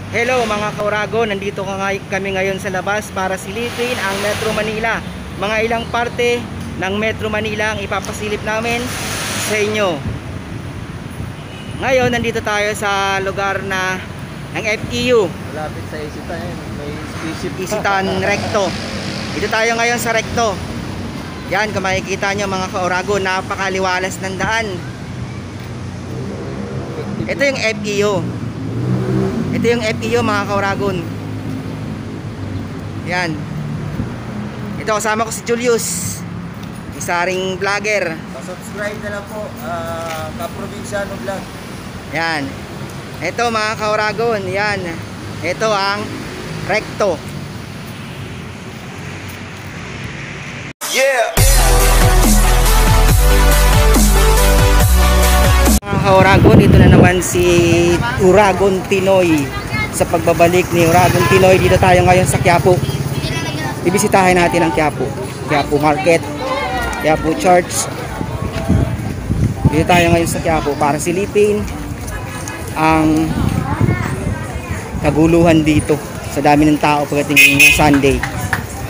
Hello mga kaurago, nandito kami ngayon sa labas para silipin ang Metro Manila. Mga ilang parte ng Metro Manila ang ipapasilip namin sa inyo. Ngayon nandito tayo sa lugar na ng FEU. Malapit sa Isitan yan, may spaceship. Isitan Recto. Dito tayo ngayon sa Recto. Yan, kung makikita nyo mga kaurago, napakaliwalas ng daan. Ito yung FEU. Ito yung FEU mga kauragon. Yan. Ito kasama ko si Julius, isa ring vlogger. Pa-subscribe na lang po, Kaprovinsyano Vlog. Yan. Ito mga kauragon, yan. Ito ang Recto. Yeah. Mga kauragon, ito na naman si Uragon Pinoy. Sa pagbabalik ni Uragon Pinoy, dito tayo ngayon sa Quiapo. Bibisitahin natin ang Quiapo. Quiapo Market, Quiapo Church. Dito tayo ngayon sa Quiapo para silipin ang kaguluhan dito. Sa dami ng tao pagdating ng Sunday.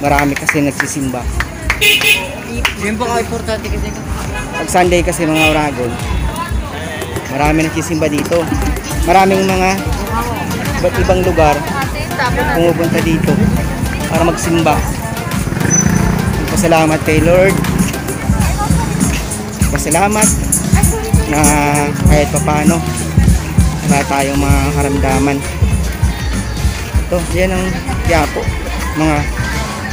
Marami kasi nagsisimba. Yun po ka importante kasi. Pag Sunday kasi mga Uragon, marami nagsisimba dito. Maraming mga iba't ibang lugar pumupunta dito para magsimba. Pasalamat kay Lord. Pasalamat na kahit papano wala tayong mga karamdaman. Ito, yan ang Quiapo mga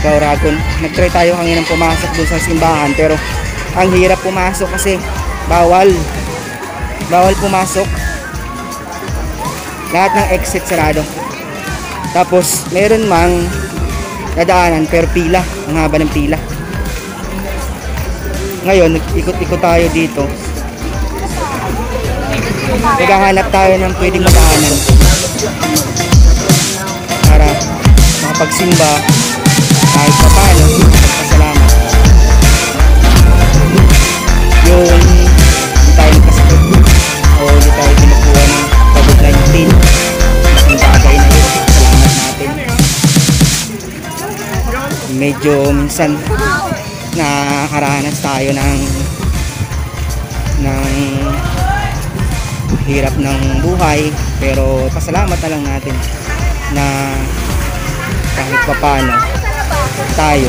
kauragon. Nag-try tayo kanina pumasok doon sa simbahan, pero ang hirap pumasok kasi bawal pumasok. Lahat ng exit sarado. Tapos meron mang nadaanan pero pila, ang haba ng pila. Ngayon ikot-ikot tayo dito. Naghahanap tayo ng pwedeng madaanan para makapagsimba kahit pa paano. Pasalamat yung hindi tayo nagkasakit o hindi tayo kinukuha ng COVID-19. Ang bagay na yun, salamat natin. Medyo minsan nakakaranas tayo ng hirap ng buhay, pero pasalamat na lang natin na kahit papano tayo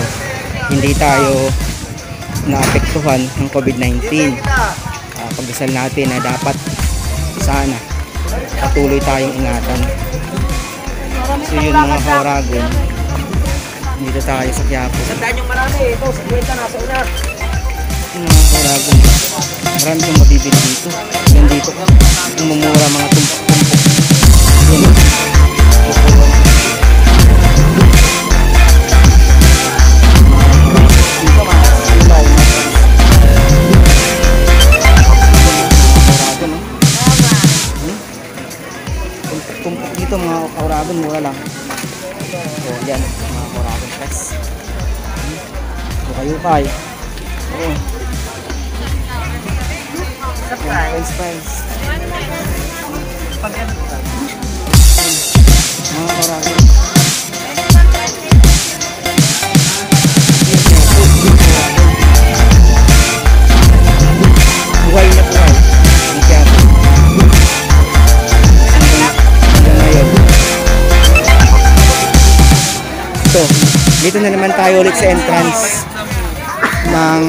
hindi tayo naapektuhan ng COVID-19. Pagdasal natin na dapat sana patuloy tayong ingatan. So yun mga kauragon, dito tayo sa Quiapo. Sandaan yung marami, ito, 50 nasa una. Mga kauragon, marami kong mabibili dito. Yan dito, mumura mga tumpok-tumpok. Yan. Tumpok dito mga kauragon, mura lang. So yan, mga kauragon press. Yukay-yukay. Oo. French fries. Mga kauragon. Buhay na buhay. Ang Quiapo. Hanggang ngayon. Ito, dito na naman tayo ulit sa entrance ng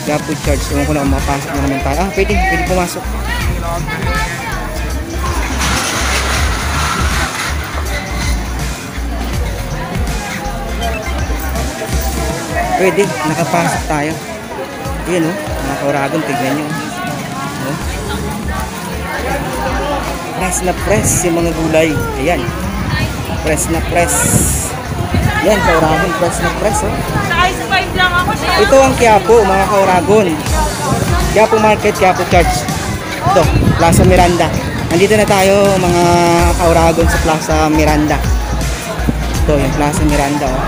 Quiapo Church. Ewan ko na kung makapasok na naman tayo. Pwede pumasok. Pwede, nakapasok tayo. Ayan o, mga kauragon, tignan nyo. Press na press yung mga gulay. Ayan, press na press. Ayan, kauragon, press na press o. Ito ang Quiapo mga kauragon. Quiapo Market, Quiapo Church. Ito, Plaza Miranda. Nandito na tayo mga kauragon sa Plaza Miranda. Ito yung Plaza Miranda oh.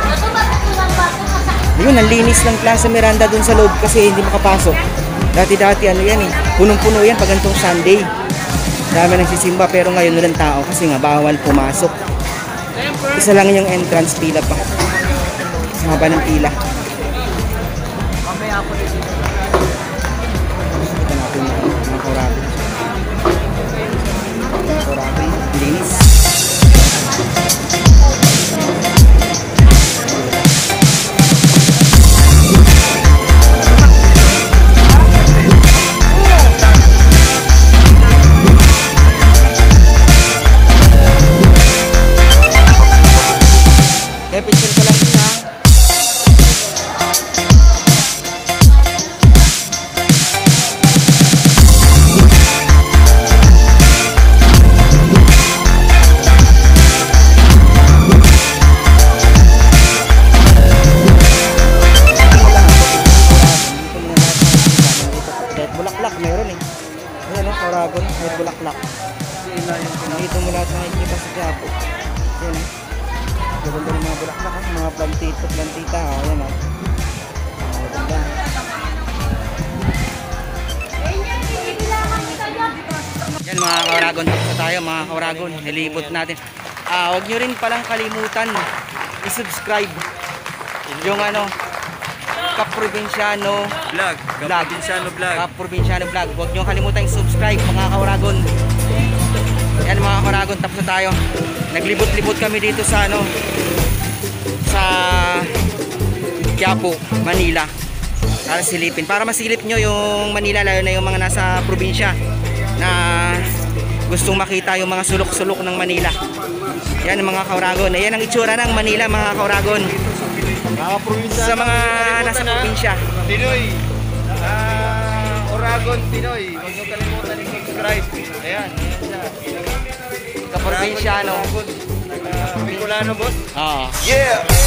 Yun, ang linis ng Plaza Miranda dun sa loob kasi hindi makapasok. Dati-dati ano yan eh, punong-puno yan pag ganitong Sunday. Dami nagsisimba pero ngayon walang tao kasi nga bawal pumasok. Isa lang yung entrance, pila pa. Sa haba ng pila. Mamaya po dito. Ito natin mga kauragon. Kauragon, linis. Kaya picture ko lang yun ha. Kahit bulaklak meron eh. Ayan o, Kauragon, kahit bulaklak. Dito mo lahat nakikita sa Quiapo. Ayan o. Gaganda ng mga bulaklak ha, mga plantita ha, ayan o. Ganda. Yan mga Kauragon, tapos na tayo mga Kauragon, nilibot natin. Huwag nyo rin palang kalimutan i-subscribe yung ano, Kaprobinsyano Vlog. Kaprobinsyano Vlog. Kaprobinsyano Vlog. Huwag nyo kalimutan i-subscribe mga Kauragon. Yan mga Kauragon, tapos na tayo. Naglibot-libot kami dito sa ano, sa Quiapo, Manila. Para silipin, para masilip nyo yung Manila, lalo na yung mga nasa probinsya na gustong makita yung mga sulok-sulok ng Manila. Yan mga Kauragon. Ayan ang itsura ng Manila mga Kauragon. Mga probinsya. Sa mga nasa probinsya. Pinoy. Oragon, Pinoy. Huwag nyo kalimutan i-subscribe. Ayan, ayan siya. Kaprobinsyano. Bicolano, boss. Oo. Yeah!